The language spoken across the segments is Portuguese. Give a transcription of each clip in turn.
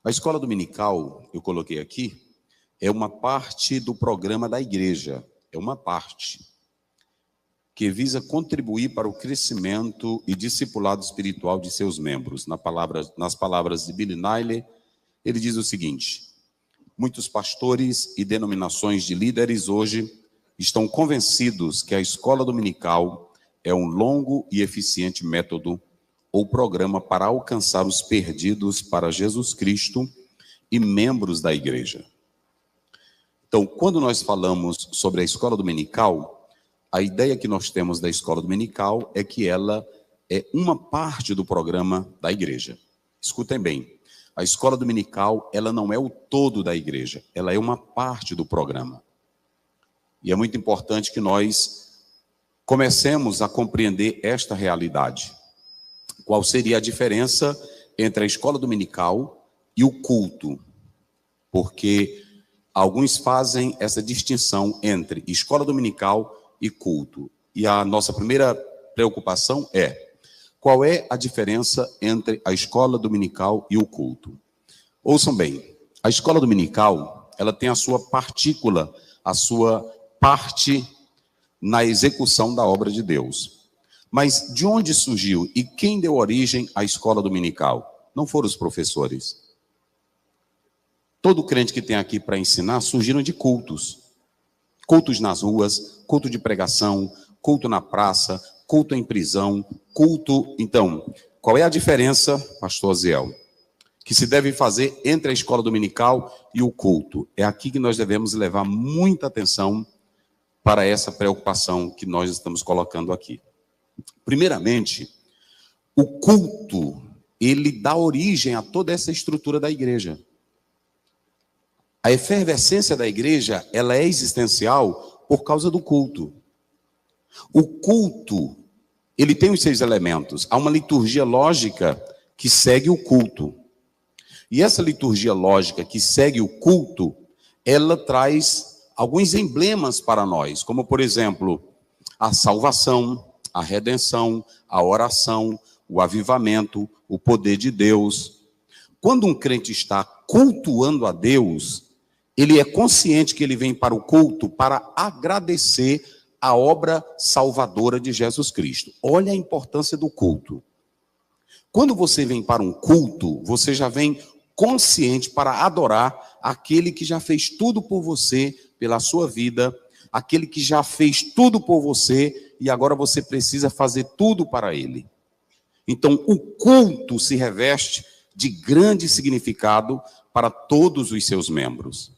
A escola dominical, eu coloquei aqui, é uma parte do programa da igreja. É uma parte que visa contribuir para o crescimento e discipulado espiritual de seus membros. Nas palavras de Billy Nailey, ele diz o seguinte: muitos pastores e denominações de líderes hoje estão convencidos que a escola dominical é um longo e eficiente método ou programa para alcançar os perdidos para Jesus Cristo e membros da igreja. Então, quando nós falamos sobre a escola dominical, a ideia que nós temos da escola dominical é que ela é uma parte do programa da igreja. Escutem bem, a escola dominical, ela não é o todo da igreja, ela é uma parte do programa. E é muito importante que nós comecemos a compreender esta realidade. Qual seria a diferença entre a escola dominical e o culto? Porque alguns fazem essa distinção entre escola dominical e culto. E a nossa primeira preocupação é: qual é a diferença entre a escola dominical e o culto? Ouçam bem, a escola dominical, ela tem a sua partícula, a sua parte na execução da obra de Deus. Mas de onde surgiu e quem deu origem à escola dominical? Não foram os professores. Todo crente que tem aqui para ensinar surgiram de cultos. Cultos nas ruas, culto de pregação, culto na praça, culto em prisão, culto... Então, qual é a diferença, pastor Aziel, que se deve fazer entre a escola dominical e o culto? É aqui que nós devemos levar muita atenção para essa preocupação que nós estamos colocando aqui. Primeiramente, o culto, ele dá origem a toda essa estrutura da igreja. A efervescência da igreja, ela é existencial por causa do culto. O culto, ele tem os seus elementos. Há uma liturgia lógica que segue o culto. E essa liturgia lógica que segue o culto, ela traz alguns emblemas para nós, como, por exemplo, a salvação, a redenção, a oração, o avivamento, o poder de Deus. Quando um crente está cultuando a Deus, ele é consciente que ele vem para o culto para agradecer a obra salvadora de Jesus Cristo. Olha a importância do culto. Quando você vem para um culto, você já vem consciente para adorar aquele que já fez tudo por você, pela sua vida, aquele que já fez tudo por você e agora você precisa fazer tudo para ele. Então, o culto se reveste de grande significado para todos os seus membros.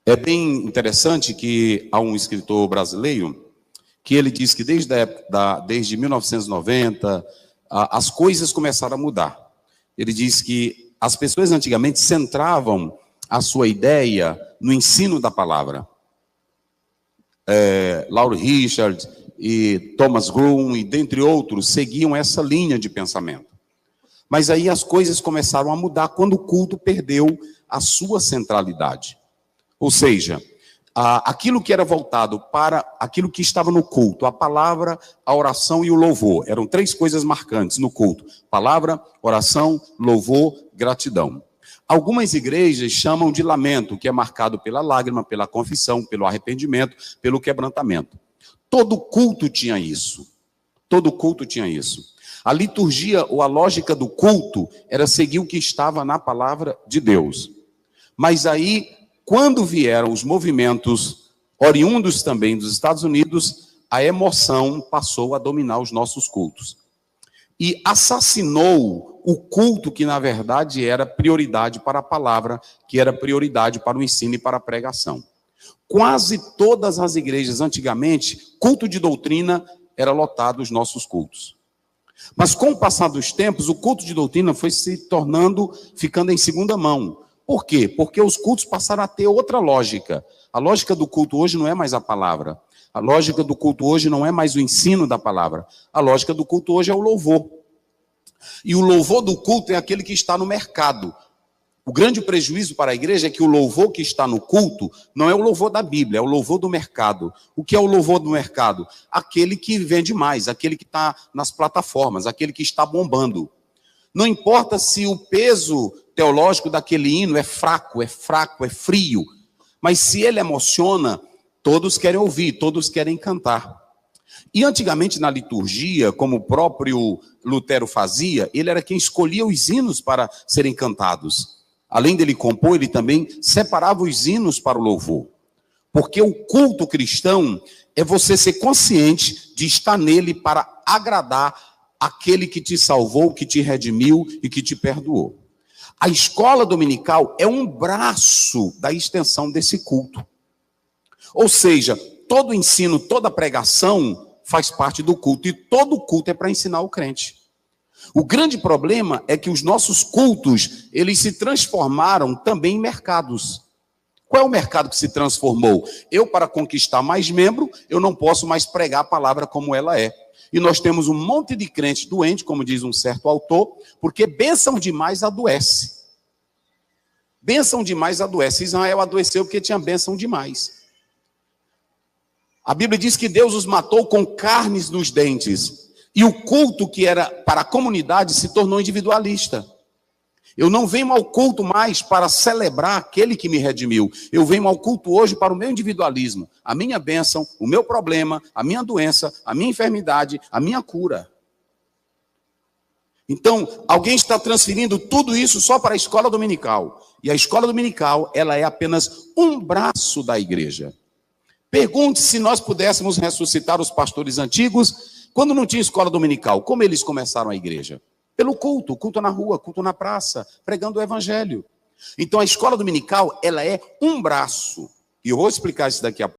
É bem interessante que há um escritor brasileiro que ele diz que desde 1990 as coisas começaram a mudar. Ele diz que as pessoas antigamente centravam a sua ideia no ensino da palavra. Lauro Richard e Thomas Grun e dentre outros seguiam essa linha de pensamento. Mas aí as coisas começaram a mudar quando o culto perdeu a sua centralidade. Ou seja, aquilo que era voltado para aquilo que estava no culto, a palavra, a oração e o louvor. Eram três coisas marcantes no culto: palavra, oração, louvor, gratidão. Algumas igrejas chamam de lamento, que é marcado pela lágrima, pela confissão, pelo arrependimento, pelo quebrantamento. Todo culto tinha isso. Todo culto tinha isso. A liturgia ou a lógica do culto era seguir o que estava na palavra de Deus. Mas aí, quando vieram os movimentos oriundos também dos Estados Unidos, a emoção passou a dominar os nossos cultos. E assassinou o culto que, na verdade, era prioridade para a palavra, que era prioridade para o ensino e para a pregação. Quase todas as igrejas, antigamente, culto de doutrina era lotado os nossos cultos. Mas com o passar dos tempos, o culto de doutrina foi ficando em segunda mão. Por quê? Porque os cultos passaram a ter outra lógica. A lógica do culto hoje não é mais a palavra. A lógica do culto hoje não é mais o ensino da palavra. A lógica do culto hoje é o louvor. E o louvor do culto é aquele que está no mercado. O grande prejuízo para a igreja é que o louvor que está no culto não é o louvor da Bíblia, é o louvor do mercado. O que é o louvor do mercado? Aquele que vende mais, aquele que está nas plataformas, aquele que está bombando. Não importa se o peso teológico daquele hino é fraco, é frio, mas se ele emociona, todos querem ouvir, todos querem cantar. E antigamente na liturgia, como o próprio Lutero fazia, ele era quem escolhia os hinos para serem cantados. Além dele compor, ele também separava os hinos para o louvor. Porque o culto cristão é você ser consciente de estar nele para agradar aquele que te salvou, que te redimiu e que te perdoou. A escola dominical é um braço da extensão desse culto. Ou seja, todo ensino, toda pregação faz parte do culto. E todo culto é para ensinar o crente. O grande problema é que os nossos cultos, eles se transformaram também em mercados. Qual é o mercado que se transformou? Eu, para conquistar mais membro, eu não posso mais pregar a palavra como ela é. E nós temos um monte de crentes doentes, como diz um certo autor, porque bênção demais adoece. Bênção demais adoece. Israel adoeceu porque tinha bênção demais. A Bíblia diz que Deus os matou com carnes nos dentes. E o culto que era para a comunidade se tornou individualista. Eu não venho ao culto mais para celebrar aquele que me redimiu. Eu venho ao culto hoje para o meu individualismo. A minha bênção, o meu problema, a minha doença, a minha enfermidade, a minha cura. Então, alguém está transferindo tudo isso só para a escola dominical. E a escola dominical, ela é apenas um braço da igreja. Pergunte se nós pudéssemos ressuscitar os pastores antigos, quando não tinha escola dominical, como eles começaram a igreja? Pelo culto, culto na rua, culto na praça, pregando o evangelho. Então a escola dominical, ela é um braço. E eu vou explicar isso daqui a pouco.